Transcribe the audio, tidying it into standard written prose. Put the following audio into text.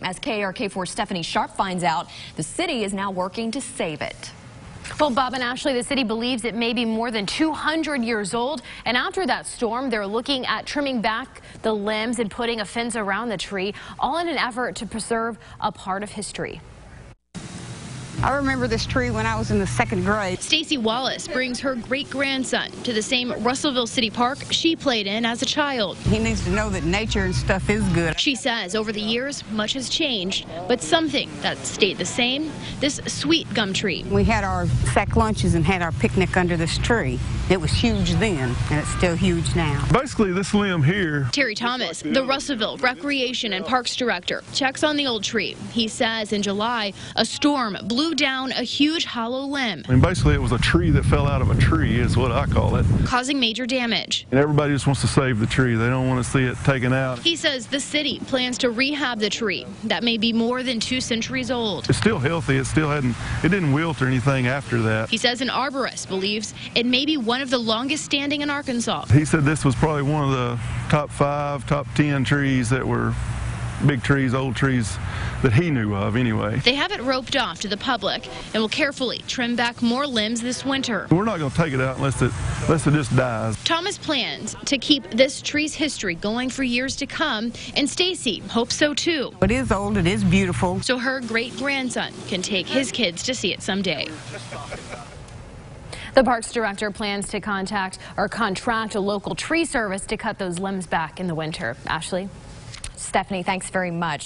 As KRK4 Stephanie Sharp finds out, the city is now working to save it. Well, Bob and Ashley, the city believes it may be more than 200 years old. And after that storm, they're looking at trimming back the limbs and putting a fence around the tree, all in an effort to preserve a part of history. I remember this tree when I was in the 2nd grade. Stacy Wallace brings her great-grandson to the same Russellville City Park she played in as a child. He needs to know that nature and stuff is good. She says over the years, much has changed, but something that stayed the same, this sweet gum tree. We had our sack lunches and had our picnic under this tree. It was huge then, and it's still huge now. Basically, this limb here. Terry Thomas, the Russellville Recreation and Parks Director, checks on the old tree. He says in July, a storm blew down a huge hollow limb. I mean, basically, it was a tree that fell out of a tree, is what I call it. Causing major damage. And everybody just wants to save the tree. They don't want to see it taken out. He says the city plans to rehab the tree that may be more than 2 centuries old. It's still healthy. It didn't wilt or anything after that. He says an arborist believes it may be one of the longest standing in Arkansas. He said this was probably one of the top 5, top 10 trees that were big trees, old trees that he knew of anyway. They have it roped off to the public and will carefully trim back more limbs this winter. We're not going to take it out unless it just dies. Thomas plans to keep this tree's history going for years to come, and Stacy hopes so too. It is old, it is beautiful. So her great-grandson can take his kids to see it someday. The Parks Director plans to contract a local tree service to cut those limbs back in the winter. Ashley? Stephanie, thanks very much.